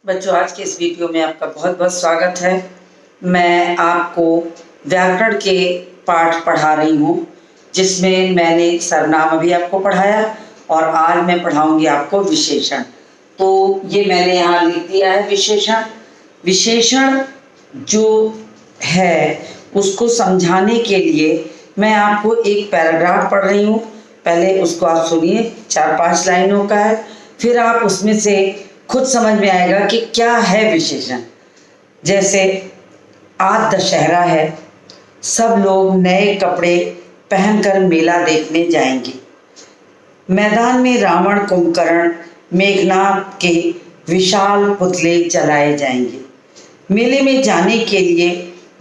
बच्चों, आज के इस वीडियो में आपका बहुत बहुत स्वागत है। मैं आपको व्याकरण के पाठ पढ़ा रही हूँ, जिसमें मैंने सर्वनाम अभी आपको पढ़ाया और आज मैं पढ़ाऊंगी आपको विशेषण। तो ये मैंने यहाँ लिख दिया है विशेषण। विशेषण जो है उसको समझाने के लिए मैं आपको एक पैराग्राफ पढ़ रही हूँ। पहले उसको आप सुनिए, 4-5 लाइनों का है, फिर आप उसमें से खुद समझ में आएगा कि क्या है विशेषण। जैसे आज दशहरा है, सब लोग नए कपड़े पहनकर मेला देखने जाएंगे। मैदान में रावण, कुंभकर्ण, मेघनाथ के विशाल पुतले जलाए जाएंगे। मेले में जाने के लिए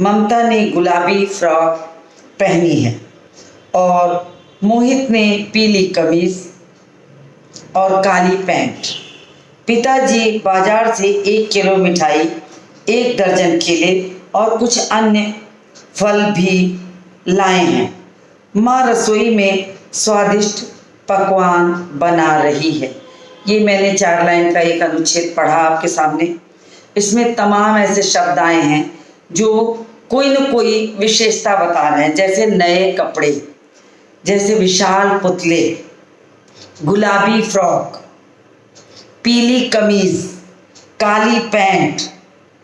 ममता ने गुलाबी फ्रॉक पहनी है और मोहित ने पीली कमीज और काली पैंट। पिताजी बाजार से 1 किलो मिठाई, 1 दर्जन केले और कुछ अन्य फल भी लाए हैं। माँ रसोई में स्वादिष्ट पकवान बना रही है। ये मैंने 4 लाइन का एक अनुच्छेद पढ़ा आपके सामने। इसमें तमाम ऐसे शब्द आए हैं जो कोई न कोई विशेषता बता रहे हैं, जैसे नए कपड़े, जैसे विशाल पुतले, गुलाबी फ्रॉक, पीली कमीज, काली पैंट,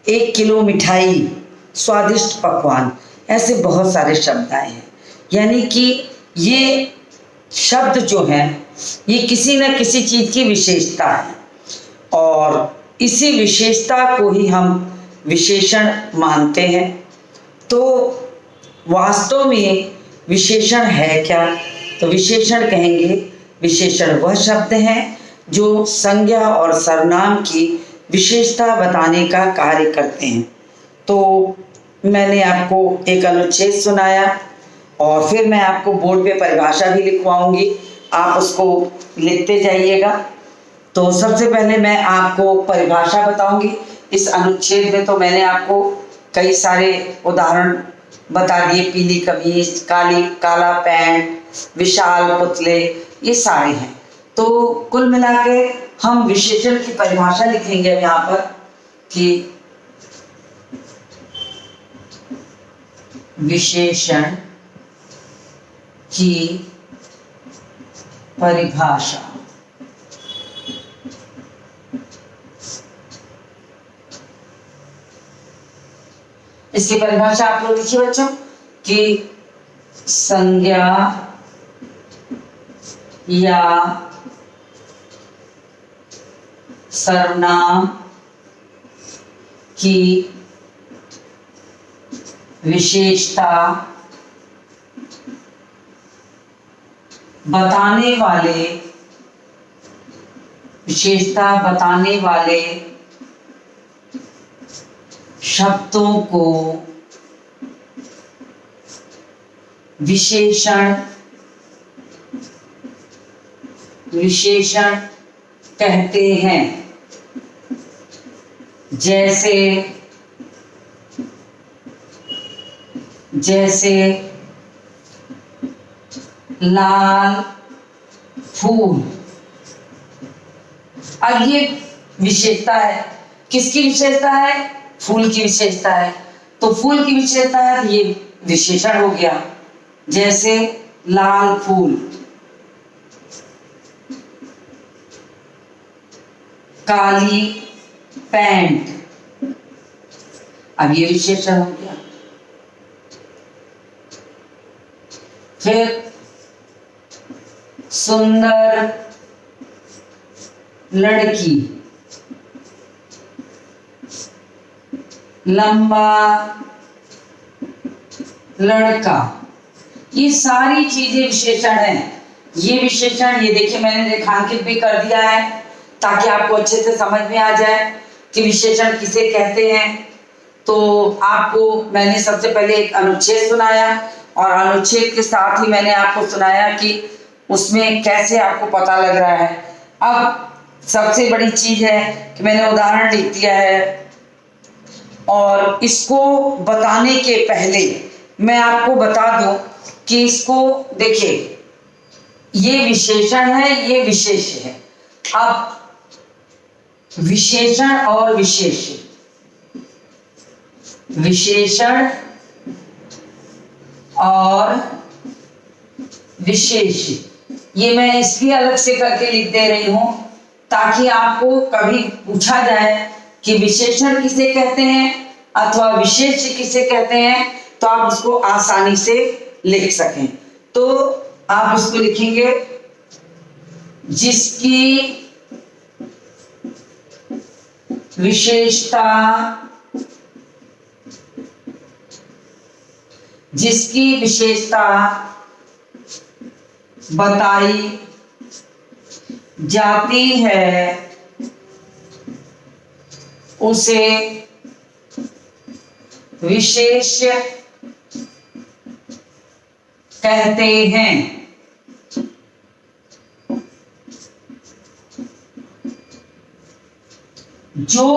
1 किलो मिठाई, स्वादिष्ट पकवान, ऐसे बहुत सारे शब्द आए हैं। यानी कि ये शब्द जो हैं ये किसी न किसी चीज़ की विशेषता है और इसी विशेषता को ही हम विशेषण मानते हैं। तो वास्तव में विशेषण है क्या? तो विशेषण कहेंगे, विशेषण वह शब्द हैं जो संज्ञा और सर्वनाम की विशेषता बताने का कार्य करते हैं। तो मैंने आपको एक अनुच्छेद सुनाया और फिर मैं आपको बोर्ड पे परिभाषा भी लिखवाऊंगी, आप उसको लिखते जाइएगा। तो सबसे पहले मैं आपको परिभाषा बताऊंगी। इस अनुच्छेद में तो मैंने आपको कई सारे उदाहरण बता दिए, पीली कमीज, काला पैंट, विशाल पुतले, ये सारे हैं। तो कुल मिला के हम विशेषण की परिभाषा लिखेंगे यहाँ पर कि विशेषण की परिभाषा। इसकी परिभाषा आप लोग लिखिए बच्चों कि संज्ञा या सर्वनाम की विशेषता बताने वाले शब्दों को विशेषण कहते हैं। जैसे लाल फूल। अब ये विशेषता है, किसकी विशेषता है? फूल की विशेषता है। तो फूल की विशेषता है तो ये विशेषण हो गया। जैसे लाल फूल, काली पैंट, अब ये विशेषण हो गया। फिर सुंदर लड़की, लंबा लड़का, ये सारी चीजें विशेषण हैं। ये विशेषण, ये देखिए मैंने रेखांकित भी कर दिया है ताकि आपको अच्छे से समझ में आ जाए कि विशेषण किसे कहते हैं। तो आपको मैंने सबसे पहले एक अनुच्छेद सुनाया और अनुच्छेद के साथ ही मैंने आपको सुनाया कि उसमें कैसे आपको पता लग रहा है। अब सबसे बड़ी चीज है कि मैंने उदाहरण लिख दिया है और इसको बताने के पहले मैं आपको बता दूं कि इसको देखिए, ये विशेषण है, ये विशेष है। अब विशेषण और विशेष्य, विशेषण और विशेष्य, ये मैं इसलिए अलग से करके लिख दे रही हूं ताकि आपको कभी पूछा जाए कि विशेषण किसे कहते हैं अथवा विशेष्य किसे कहते हैं तो आप उसको आसानी से लिख सकें। तो आप इसको लिखेंगे जिसकी विशेषता, जिसकी विशेषता बताई जाती है उसे विशेष्य कहते हैं। जो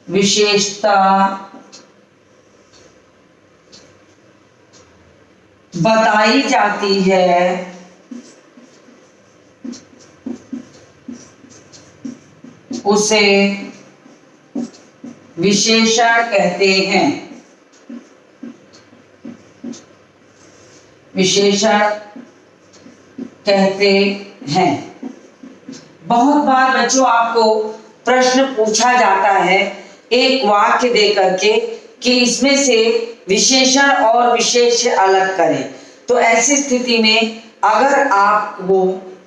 विशेषता बताई जाती है उसे विशेषण कहते हैं। विशेषण कहते हैं। बहुत बार बच्चों आपको प्रश्न पूछा जाता है एक वाक्य दे करके कि इसमें से विशेषण और विशेष्य अलग करें। तो ऐसी स्थिति में अगर आपको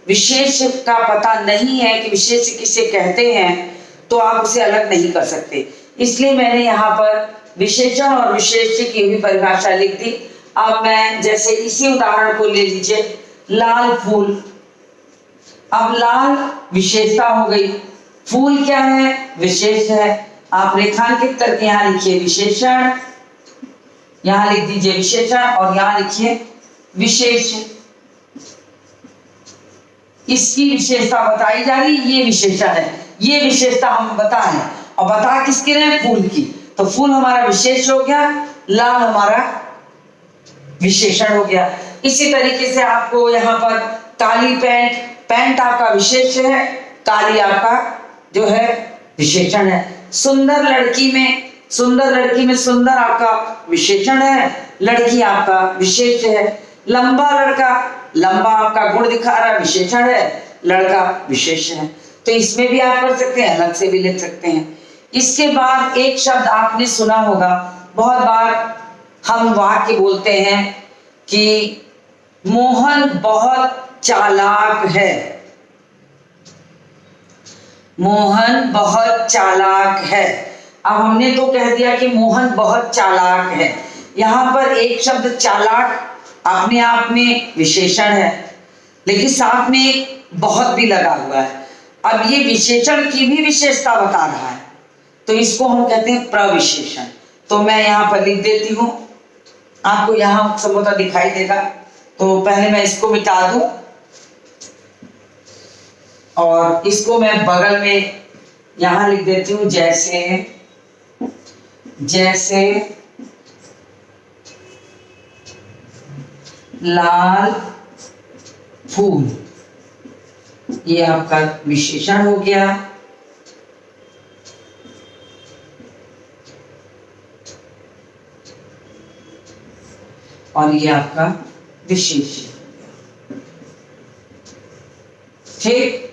विशेष्य का पता नहीं है कि विशेष्य किसे कहते हैं तो आप उसे अलग नहीं कर सकते। इसलिए मैंने यहाँ पर विशेषण और विशेष्य की भी परिभाषा लिख दी। अब मैं जैसे इसी उदाहरण को ले लीजिए, लाल फूल। अब लाल विशेषता हो गई, फूल क्या है? विशेष है। आप रेखांकित करके यहाँ लिखिए विशेषण, यहाँ लिख दीजिए विशेषण और यहाँ लिखिए विशेष। इसकी विशेषता बताई जा रही, ये विशेषण है, ये विशेषता हम बताएं और बता किसकी रहे? फूल की। तो फूल हमारा विशेष हो गया, लाल हमारा विशेषण हो गया। इसी तरीके से आपको यहाँ पर काली पैंट, पैंट आपका विशेष है, काली आपका जो है विशेषण है। सुंदर लड़की में, सुंदर लड़की में सुंदर आपका विशेषण है, लड़की आपका विशेष है। लंबा लड़का, लंबा आपका गुण दिखा रहा है, विशेषण है, लड़का विशेष है। तो इसमें भी आप कर सकते हैं, अलग से भी लिख सकते हैं। इसके बाद एक शब्द आपने सुना होगा, बहुत बार हम वाक्य बोलते हैं कि मोहन बहुत चालाक है। मोहन बहुत चालाक है। अब हमने तो कह दिया कि मोहन बहुत चालाक है। यहाँ पर एक शब्द चालाक अपने आप में विशेषण है, लेकिन साथ में एक बहुत भी लगा हुआ है। अब ये विशेषण की भी विशेषता बता रहा है, तो इसको हम कहते हैं प्रविशेषण। तो मैं यहाँ पर लिख देती हूँ, आपको यहाँ संभवतः दिखाई देगा। तो पहले मैं इसको मिटा दूं और इसको मैं बगल में यहाँ लिख देती हूँ जैसे, जैसे लाल फूल, ये आपका विशेषण हो गया। और ये आपका विशेष। ठीक,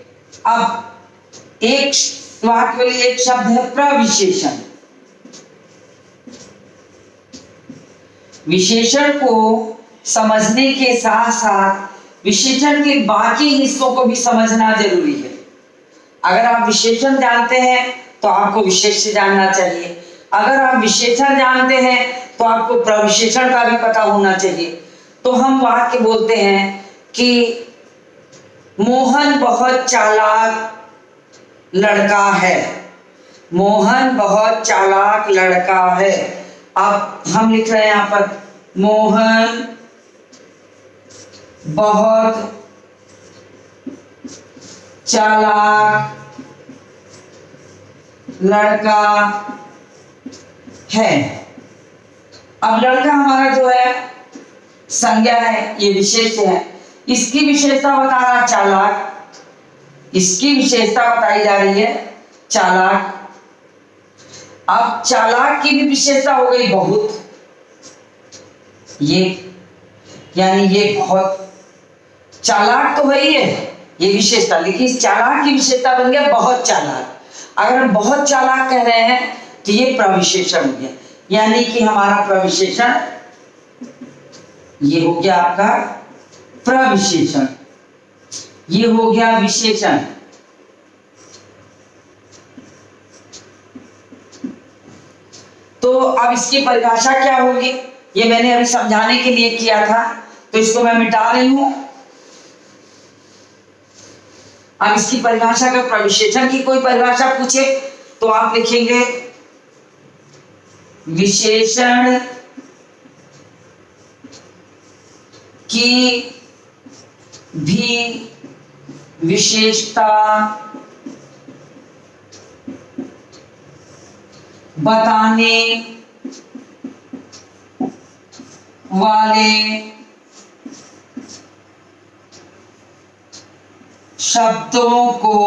अब एक वाक्य में एक शब्द है प्रविशेषण। विशेषण को समझने के साथ साथ विशेषण के बाकी हिस्सों को भी समझना जरूरी है। अगर आप विशेषण जानते हैं तो आपको विशेष्य जानना चाहिए। अगर आप विशेषण जानते हैं तो आपको प्रविशेषण का भी पता होना चाहिए। तो हम वाक्य बोलते हैं कि मोहन बहुत चालाक लड़का है। मोहन बहुत चालाक लड़का है। अब हम लिख रहे हैं यहाँ पर मोहन बहुत चालाक लड़का है। अब लड़का हमारा जो है संज्ञा है, ये विशेष है। इसकी विशेषता बता रहा चालाक, इसकी विशेषता बताई जा रही है चालाक। अब चालाक की भी विशेषता हो गई बहुत, ये यानी ये बहुत चालाक तो वही है ये विशेषता, लेकिन चालाक की विशेषता बन गया बहुत चालाक। अगर हम बहुत चालाक कह रहे हैं तो ये प्रविशेषण हो गया, यानी कि हमारा प्रविशेषण ये हो गया आपका प्रविशेषण, ये हो गया विशेषण। तो अब इसकी परिभाषा क्या होगी, ये मैंने अभी समझाने के लिए किया था, तो इसको मैं मिटा रही हूं। अब इसकी परिभाषा का प्रविशेषण की कोई परिभाषा पूछे तो आप लिखेंगे विशेषण की भी विशेषता बताने वाले शब्दों को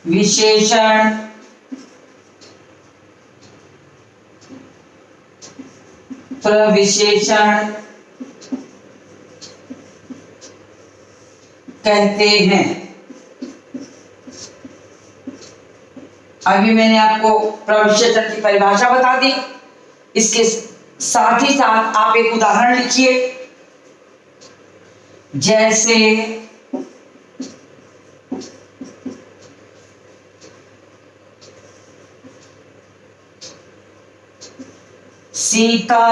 विशेषण प्रविशेषण कहते हैं। अभी मैंने आपको प्रविशेषण की परिभाषा बता दी, इसके साथ ही साथ आप एक उदाहरण लिखिए, जैसे सीता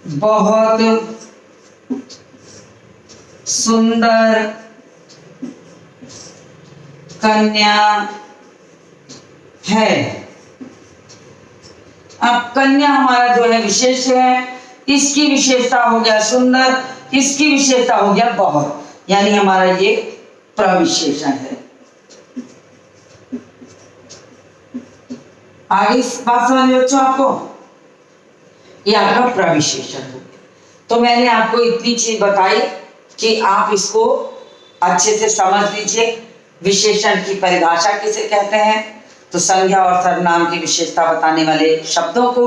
बहुत सुंदर कन्या है। अब कन्या हमारा जो है विशेष है, इसकी विशेषता हो गया सुंदर, इसकी विशेषता हो गया बहुत, यानी हमारा ये प्रविशेषण है। आगे इस बात समझ में बच्चों आपको, ये आपका प्रविशेषण हो गया। तो मैंने आपको इतनी चीज बताई कि आप इसको अच्छे से समझ लीजिए। विशेषण की परिभाषा किसे कहते हैं, तो संज्ञा और सर्वनाम की विशेषता बताने वाले शब्दों को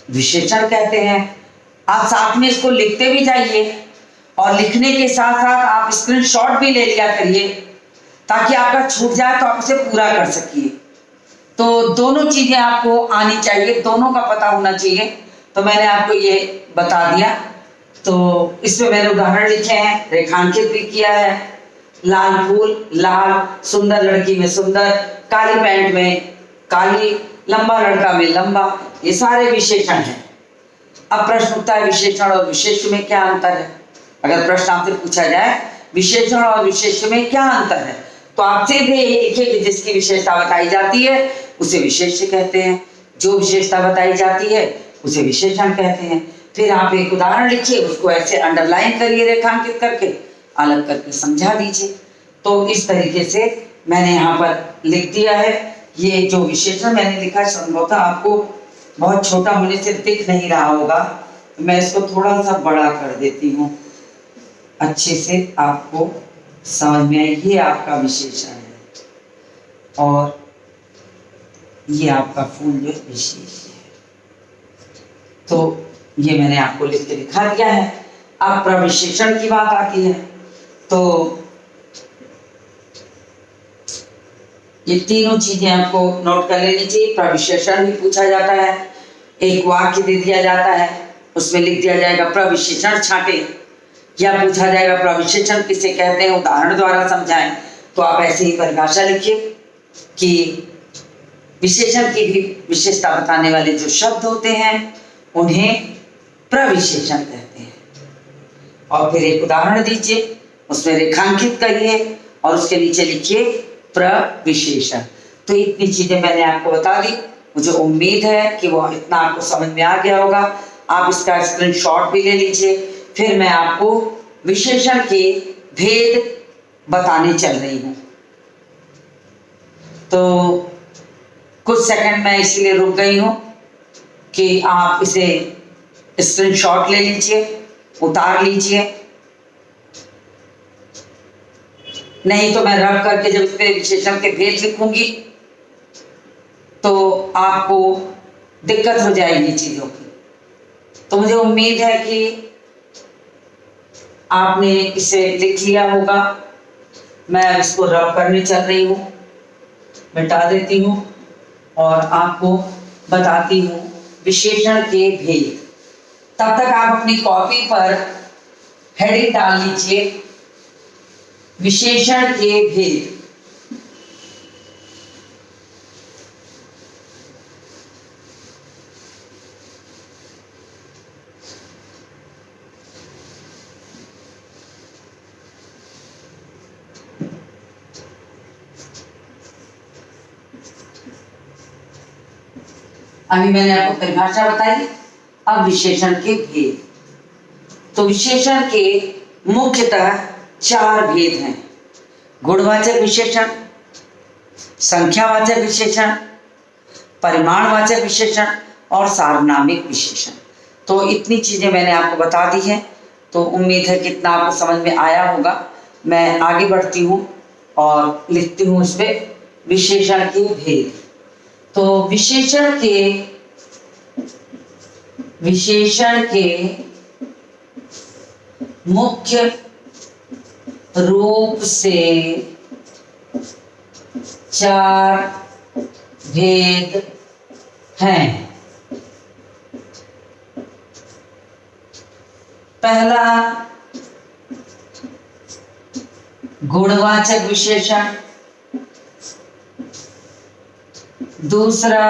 विशेषण कहते हैं। आप साथ में इसको लिखते भी जाइए और लिखने के साथ साथ आप स्क्रीनशॉट भी ले लिया करिए, ताकि आपका छूट जाए तो आप उसे पूरा कर सकिए। तो दोनों चीजें आपको आनी चाहिए, दोनों का पता होना चाहिए। तो मैंने आपको ये बता दिया। तो इसमें मैंने उदाहरण लिखे हैं, रेखांकित भी किया है। लाल फूल लाल, सुंदर लड़की में सुंदर, काली पैंट में काली, लंबा लड़का में लंबा, ये सारे विशेषण हैं। अब प्रश्न उठता है विशेषण और विशेष में क्या अंतर है। अगर प्रश्न आपसे पूछा जाए विशेषण और विशेष में क्या अंतर है, तो आप सीधे लिखिए कि जिसकी विशेषता बताई जाती है उसे विशेष्य कहते हैं, जो विशेषता बताई जाती है उसे विशेषण कहते हैं। फिर आप एक उदाहरण लिखिए, उसको ऐसे अंडरलाइन करिए, रेखांकित करके अलग करके समझा दीजिए। तो इस तरीके से मैंने यहाँ पर लिख दिया है। ये जो विशेषण मैंने लिखा है संभवतः आपको बहुत छोटा होने से दिख नहीं रहा होगा, मैं इसको थोड़ा सा बड़ा कर देती हूँ, अच्छे से आपको समझ में आए। ये आपका विशेषण है और ये आपका फूल जो विशेष है। तो ये मैंने आपको लिख के दिखा दिया है। अब प्रविशेषण की बात आती है, तो ये तीनों चीजें आपको नोट कर लेनी चाहिए। प्रविशेषण भी पूछा जाता है, एक वाक्य दे दिया जाता है, उसमें लिख दिया जाएगा प्रविशेषण छांटे, या पूछा जाएगा प्रविशेषण किसे कहते हैं, उदाहरण द्वारा समझाएं। तो आप ऐसे ही परिभाषा लिखिए कि विशेषण की भी विशेषता बताने वाले जो शब्द होते हैं उन्हें प्रविशेषण कहते हैं। और फिर एक उदाहरण दीजिए, उसमें रेखांकित करिए और उसके नीचे लिखिए प्रविशेषण। तो इतनी चीजें मैंने आपको बता दी। मुझे उम्मीद है कि वो इतना आपको समझ में आ गया होगा। आप इसका स्क्रीनशॉट भी ले लीजिए। फिर मैं आपको विशेषण के भेद बताने चल रही हूं। तो कुछ सेकंड मैं इसीलिए रुक गई हूँ कि आप इसे स्क्रीनशॉट ले लीजिए, उतार लीजिए, नहीं तो मैं रब करके जब इस पे विशेषण के भेद लिखूंगी तो आपको दिक्कत हो जाएगी चीज़ों की। तो मुझे उम्मीद है कि आपने इसे लिख लिया होगा। मैं अब इसको रब करने चल रही हूँ, मिटा देती हूँ और आपको बताती हूँ विशेषण के भेद। तब तक आप अपनी कॉपी पर हेडिंग डाल लीजिए, विशेषण के भेद। अभी मैंने आपको परिभाषा बताई, अब विशेषण के भेद। तो विशेषण के मुख्यतः 4 भेद हैं: गुणवाचक विशेषण, संख्यावाचक विशेषण, परिमाणवाचक विशेषण और सार्वनामिक विशेषण। तो इतनी चीजें मैंने आपको बता दी हैं, तो उम्मीद है कि इतना आपको समझ में आया होगा। मैं आगे बढ़ती हूँ और लिखती हूँ इस पे विशेषण के भेद। तो विशेषण के मुख्य रूप से 4 भेद हैं। पहला गुणवाचक विशेषण, दूसरा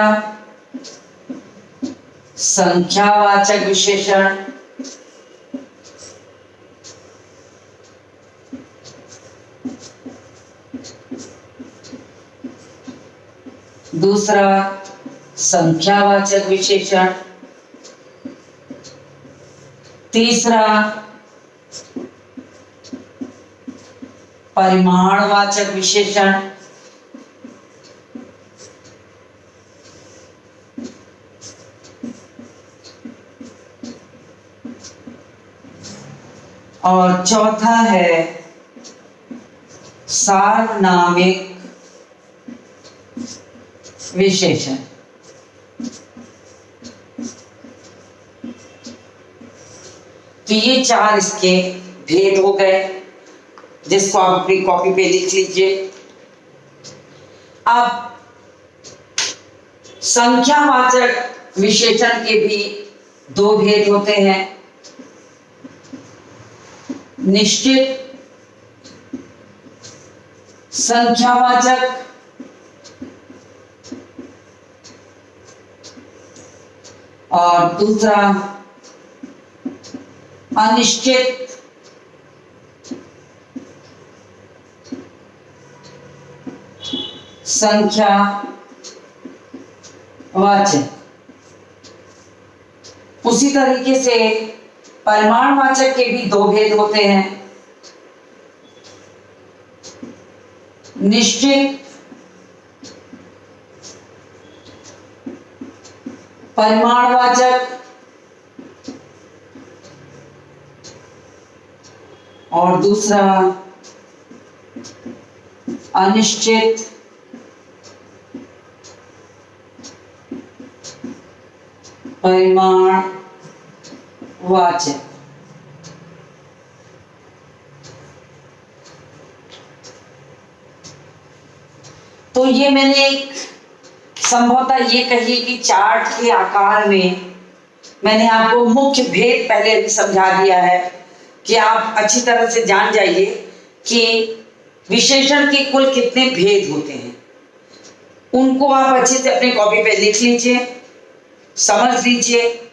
संख्यावाचक विशेषण, दूसरा संख्यावाचक विशेषण, तीसरा परिमाणवाचक विशेषण, और चौथा है सार्वनामिक विशेषण। तो ये 4 इसके भेद हो गए, जिसको आप अपनी कॉपी पे लिख लीजिए। अब संख्यावाचक विशेषण के भी 2 भेद होते हैं: निश्चित संख्यावाचक और दूसरा अनिश्चित संख्यावाचक। उसी तरीके से परिमाणवाचक के भी 2 भेद होते हैं: निश्चित परिमाणवाचक और दूसरा अनिश्चित परिमाणवाचक। तो ये मैंने एक संभवतः ये कही कि चार्ट के आकार में मैंने आपको मुख्य भेद पहले भी समझा दिया है कि आप अच्छी तरह से जान जाइए कि विशेषण के कुल कितने भेद होते हैं। उनको आप अच्छे से अपनी कॉपी पे लिख लीजिए, समझ लीजिए।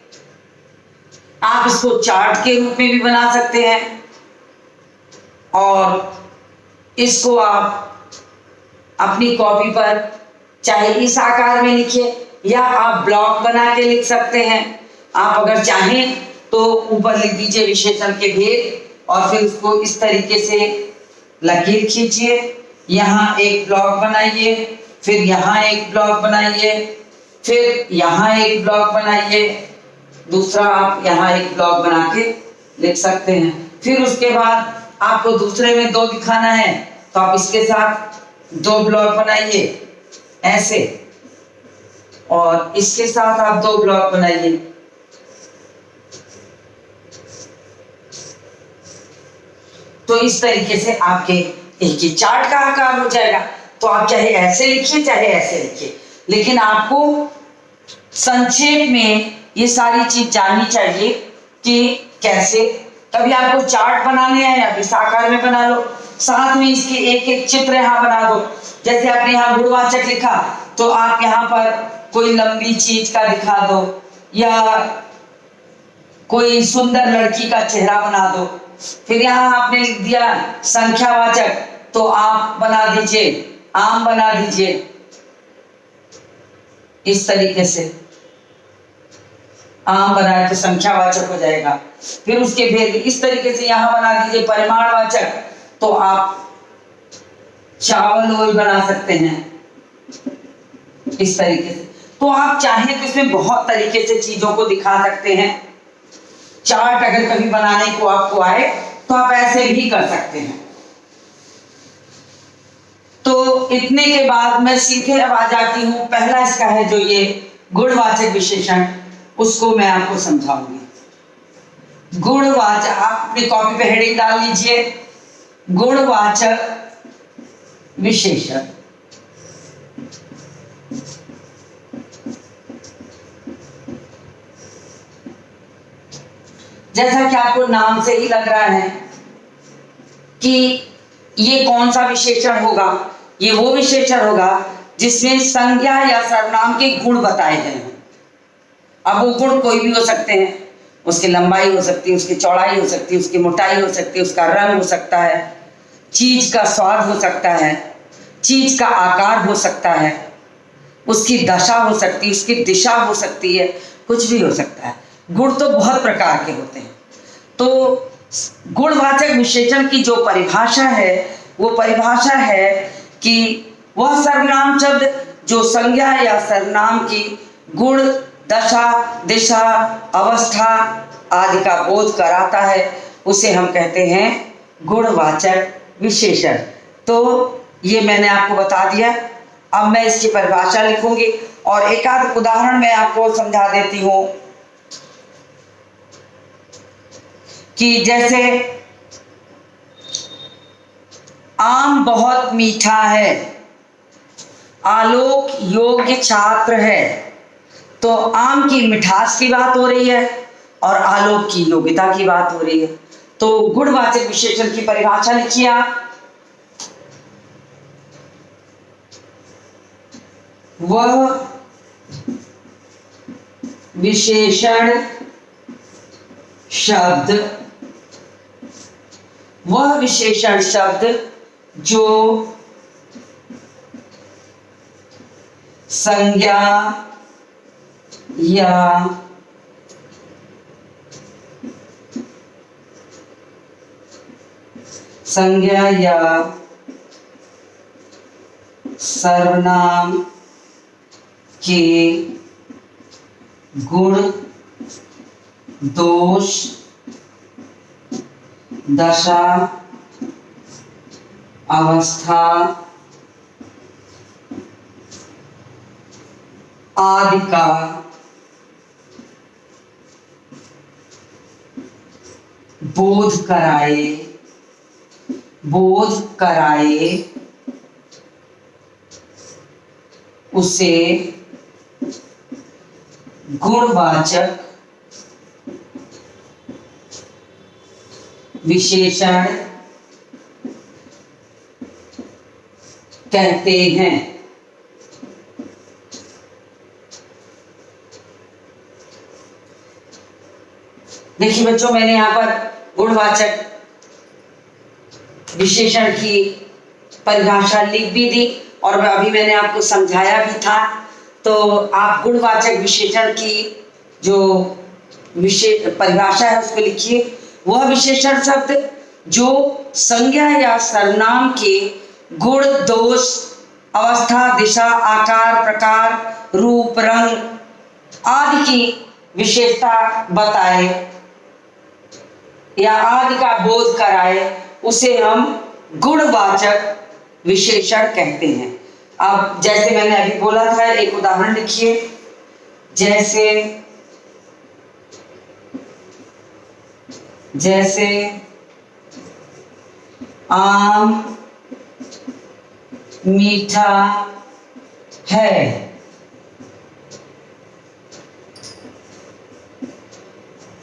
आप इसको चार्ट के रूप में भी बना सकते हैं और इसको आप अपनी कॉपी पर चाहे इस आकार में लिखिए या आप ब्लॉक बना के लिख सकते हैं। आप अगर चाहें तो ऊपर लिख दीजिए विशेषण के भेद और फिर उसको इस तरीके से लकीर खींचिए, यहाँ एक ब्लॉक बनाइए, फिर यहाँ एक ब्लॉक बनाइए, फिर यहाँ एक ब्लॉक बनाइए, दूसरा आप यहाँ एक ब्लॉक बना के लिख सकते हैं। फिर उसके बाद आपको दूसरे में 2 दिखाना है तो आप इसके साथ 2 ब्लॉक बनाइए ऐसे, और इसके साथ आप 2 ब्लॉक बनाइए। तो इस तरीके से आपके एक ही चार्ट का आकार हो जाएगा। तो आप चाहे ऐसे लिखिए चाहे ऐसे लिखिए, लेकिन आपको संक्षेप में ये सारी चीज जाननी चाहिए कि कैसे। कभी आपको चार्ट बनाने हैं या इस आकार में बना लो, साथ में इसके एक एक चित्र यहाँ बना दो। जैसे आपने यहाँ गुणवाचक लिखा तो आप यहाँ पर कोई लंबी चीज का दिखा दो, या कोई सुंदर लड़की का चेहरा बना दो। फिर यहाँ आपने लिख दिया संख्यावाचक, तो आप बना दीजिए, आम बना दीजिए इस तरीके से। आम बनाए तो संख्यावाचक हो जाएगा। फिर उसके फिर इस तरीके से यहाँ बना दीजिए परिमाणवाचक, तो आप चावल ओल बना सकते हैं इस तरीके से। तो आप चाहें तो इसमें बहुत तरीके से चीजों को दिखा सकते हैं। चार्ट अगर कभी बनाने को आपको आए तो आप ऐसे भी कर सकते हैं। तो इतने के बाद मैं सीधे अब आ जाती हूँ, पहला इसका है जो ये गुणवाचक विशेषण, उसको मैं आपको समझाऊंगी। गुणवाचक, आप अपनी कॉपी पे हेडिंग डाल लीजिए, गुणवाचक विशेषण। जैसा कि आपको नाम से ही लग रहा है कि ये कौन सा विशेषण होगा, ये वो विशेषण होगा जिसमें संज्ञा या सर्वनाम के गुण बताए गए हैं। अब वो गुण कोई भी हो सकते हैं, उसकी लंबाई हो सकती है, उसकी चौड़ाई हो सकती है, उसकी मोटाई हो सकती है, उसका रंग हो सकता है, चीज का स्वाद हो सकता है, चीज का आकार हो सकता है, उसकी दशा हो सकती है, उसकी दिशा हो सकती है, कुछ भी हो सकता है। गुण तो बहुत प्रकार के होते हैं। तो गुणवाचक विशेषण की जो परिभाषा है वो परिभाषा है कि वह सर्वनाम शब्द जो संज्ञा या सर्वनाम की गुण, दशा, दिशा, अवस्था आदि का बोध कराता है, उसे हम कहते हैं गुणवाचक विशेषण। तो ये मैंने आपको बता दिया। अब मैं इसकी परिभाषा लिखूंगी और एक आध उदाहरण मैं आपको समझा देती हूँ कि जैसे आम बहुत मीठा है, आलोक योग्य छात्र है। तो आम की मिठास की बात हो रही है और आलोक की योग्यता की बात हो रही है। तो गुणवाचक विशेषण की परिभाषा लिखिए आप। वह विशेषण शब्द, वह विशेषण शब्द जो संज्ञा या सर्वनाम के गुण, दोष, दशा, अवस्था आदि का बोध कराए उसे गुणवाचक विशेषण कहते हैं। देखिए बच्चों, मैंने यहाँ पर गुणवाचक विशेषण की परिभाषा लिख भी दी और अभी मैंने आपको समझाया भी था। तो आप गुणवाचक विशेषण की जो परिभाषा है उसको लिखिए। वह विशेषण शब्द जो संज्ञा या सर्वनाम के गुण, दोष, अवस्था, दिशा, आकार, प्रकार, रूप, रंग आदि की विशेषता बताए या आदि का बोध कराए, उसे हम गुणवाचक विशेषण कहते हैं। अब जैसे मैंने अभी बोला था, एक उदाहरण लिखिए। जैसे आम मीठा है,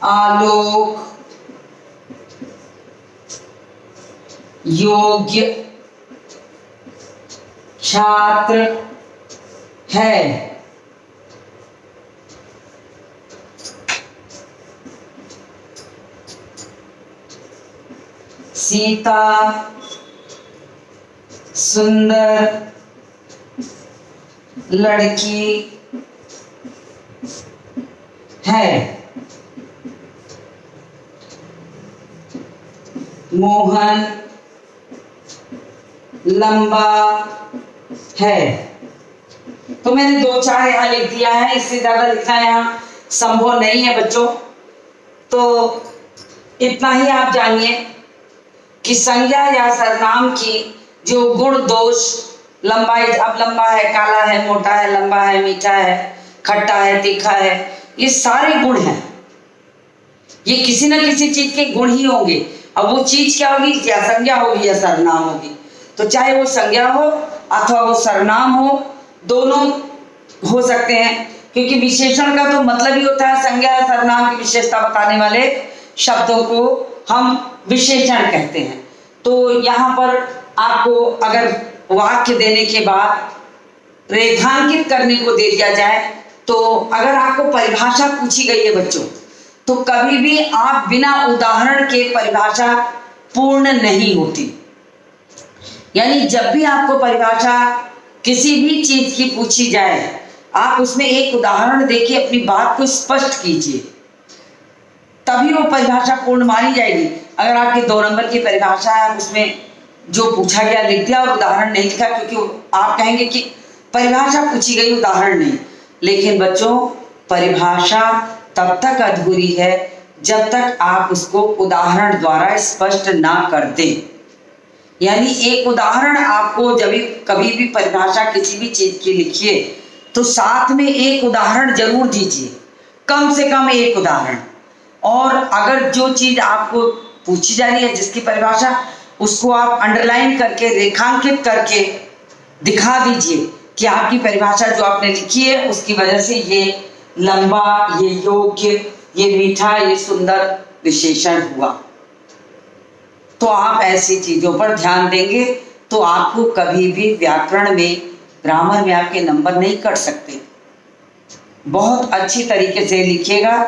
आलोक योग्य छात्र है, सीता सुंदर लड़की है, मोहन लंबा है। तो मैंने 2-4 यहाँ लिख दिया है, इससे ज्यादा लिखना यहाँ संभव नहीं है बच्चों। तो इतना ही आप जानिए कि संज्ञा या सर्वनाम की जो गुण दोष, लंबाई, अब लंबा है, काला है, मोटा है, लंबा है, मीठा है, खट्टा है, तीखा है, ये सारे गुण हैं। ये किसी न किसी चीज के गुण ही होंगे। अब वो चीज क्या होगी, या संज्ञा होगी या सर्वनाम होगी। तो चाहे वो संज्ञा हो अथवा वो सर्वनाम हो, दोनों हो सकते हैं, क्योंकि विशेषण का तो मतलब ही होता है संज्ञा या सर्वनाम की विशेषता बताने वाले शब्दों को हम विशेषण कहते हैं। तो यहाँ पर आपको अगर वाक्य देने के बाद रेखांकित करने को दे दिया जाए, तो अगर आपको परिभाषा पूछी गई है बच्चों, तो कभी भी आप बिना उदाहरण के परिभाषा पूर्ण नहीं होती। यानी जब भी आपको परिभाषा किसी भी चीज की पूछी जाए, आप उसमें एक उदाहरण देके अपनी बात को स्पष्ट कीजिए, तभी वो परिभाषा पूर्ण मानी जाएगी। अगर आपके 2 नंबर की परिभाषा है, उसमें जो पूछा गया लिख दिया और उदाहरण नहीं लिखा, क्योंकि आप कहेंगे कि परिभाषा पूछी गई, उदाहरण नहीं। लेकिन बच्चों, परिभाषा तब तक अधूरी है जब तक आप उसको उदाहरण द्वारा स्पष्ट ना कर दें। यानी एक उदाहरण आपको जब कभी भी परिभाषा किसी भी चीज की लिखिए, तो साथ में एक उदाहरण जरूर दीजिए, कम से कम एक उदाहरण। और अगर जो चीज आपको पूछी जा रही है, जिसकी परिभाषा, उसको आप अंडरलाइन करके, रेखांकित करके दिखा दीजिए कि आपकी परिभाषा जो आपने लिखी है, उसकी वजह से ये लंबा, ये योग्य, ये मीठा, ये सुंदर विशेषण हुआ। तो आप ऐसी चीजों पर ध्यान देंगे तो आपको कभी भी व्याकरण में, ग्रामर में आपके नंबर नहीं कट सकते। बहुत अच्छी तरीके से लिखिएगा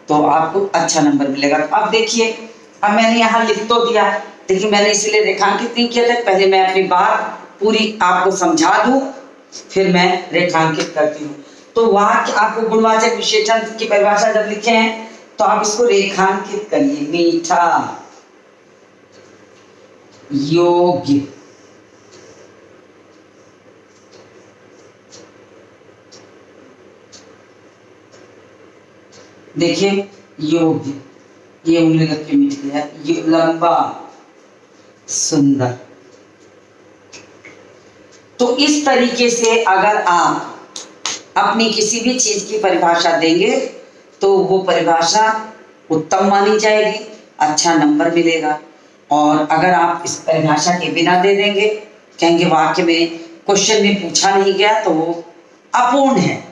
तो आपको अच्छा नंबर मिलेगा। अब देखिए, अब मैंने यहाँ लिख तो दिया, लेकिन मैंने इसीलिए रेखांकित नहीं किया था, पहले मैं अपनी बात पूरी आपको समझा दूं, फिर मैं रेखांकित करती हूँ। तो वाक्य आपको गुणवाचक विशेषण की परिभाषा जब लिखे हैं, तो आप इसको रेखांकित करिए। मीठा, योग्य, देखिए योग्य, ये उंगली रख के मिट गया, ये लंबा, सुंदर। तो इस तरीके से अगर आप अपनी किसी भी चीज की परिभाषा देंगे तो वो परिभाषा उत्तम मानी जाएगी, अच्छा नंबर मिलेगा। और अगर आप इस परिभाषा के बिना दे देंगे, कहेंगे वाक्य में क्वेश्चन में पूछा नहीं गया, तो वो अपूर्ण है,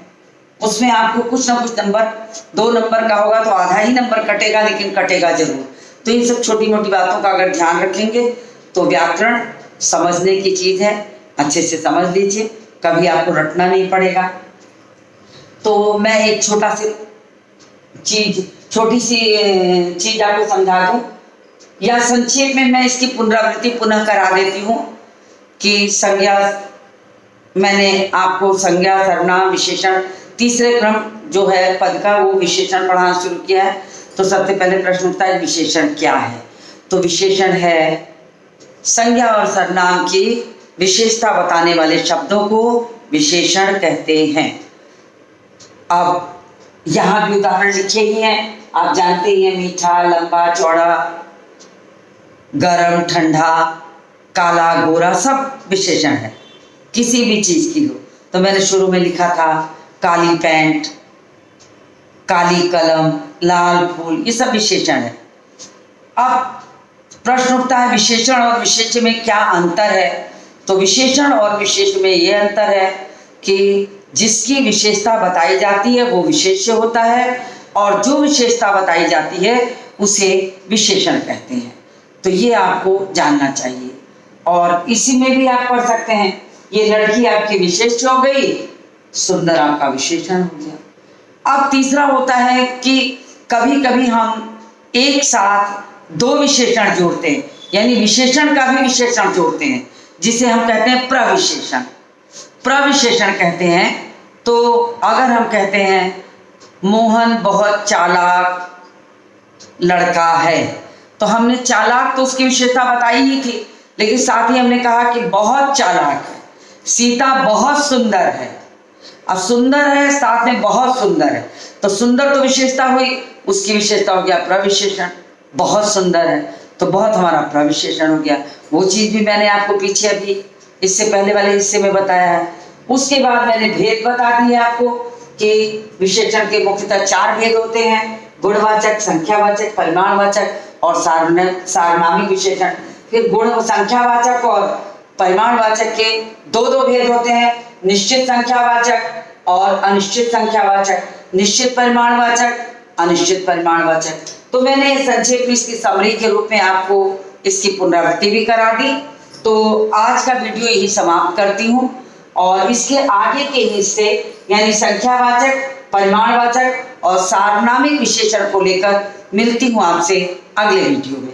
उसमें आपको कुछ ना कुछ नंबर, 2 नंबर का होगा तो आधा ही नंबर कटेगा, लेकिन कटेगा जरूर। तो इन सब छोटी मोटी बातों का अगर ध्यान रखेंगे तो व्याकरण समझने की चीज है, अच्छे से समझ लीजिए, कभी आपको रटना नहीं पड़ेगा। तो मैं एक छोटी सी चीज आपको समझा दूं, या संक्षेप में मैं इसकी पुनरावृत्ति पुनः करा देती हूँ कि संज्ञा, मैंने आपको संज्ञा, सर्वनाम, विशेषण, तीसरे क्रम जो है पद का, वो विशेषण पढ़ाना शुरू किया है। तो सबसे पहले प्रश्न उठता है, विशेषण क्या है? तो विशेषण है संज्ञा और सर्वनाम की विशेषता बताने वाले शब्दों को विशेषण कहते हैं। अब यहाँ भी उदाहरण लिखे ही हैं, आप जानते ही हैं, मीठा, लंबा, चौड़ा, गरम, ठंडा, काला, गोरा, सब विशेषण है किसी भी चीज की हो। तो मैंने शुरू में लिखा था काली पैंट, काली कलम, लाल फूल, ये सब विशेषण है। अब प्रश्न उठता है विशेषण और विशेष्य में क्या अंतर है। तो विशेषण और विशेष्य में ये अंतर है कि जिसकी विशेषता बताई जाती है वो विशेष्य होता है और जो विशेषता बताई जाती है उसे विशेषण कहते हैं। तो ये आपको जानना चाहिए। और इसी में भी आप पढ़ सकते हैं, ये लड़की आपकी विशेष्य हो गई, सुंदर आपका विशेषण हो गया। अब तीसरा होता है कि कभी कभी हम एक साथ दो विशेषण जोड़ते हैं, यानी विशेषण का भी विशेषण जोड़ते हैं, जिसे हम कहते हैं प्रविशेषण। प्रविशेषण कहते हैं। तो अगर हम कहते हैं मोहन बहुत चालाक लड़का है, तो हमने चालाक तो उसकी विशेषता बताई ही थी, लेकिन साथ ही हमने कहा कि बहुत चालाक है। सीता बहुत सुंदर है, अब सुंदर है साथ में बहुत सुंदर है, तो सुंदर तो विशेषता हुई, उसकी विशेषता हो गया प्रविशेषण। बहुत सुंदर है तो बहुत हमारा प्रविशेषण हो गया। वो चीज भी मैंने आपको पीछे अभी इससे पहले वाले हिस्से में बताया है। उसके बाद मैंने भेद बता दिए आपको कि विशेषण के मुख्यतः 4 भेद होते हैं, गुणवाचक, संख्यावाचक, परिमाणवाचक और सार्वनामिक विशेषण। फिर गुण संख्यावाचक और परिमाणवाचक के 2 भेद होते हैं, निश्चित संख्यावाचक और अनिश्चित संख्यावाचक, निश्चित परिमाणवाचक, अनिश्चित परिमाणवाचक। तो मैंने संक्षेप में इसकी समरी के रूप में आपको इसकी पुनरावृत्ति भी करा दी। तो आज का वीडियो यही समाप्त करती हूँ और इसके आगे के हिस्से यानी संख्यावाचक, परिमाणवाचक और सार्वनामिक विशेषण को लेकर मिलती हूँ आपसे अगले वीडियो में।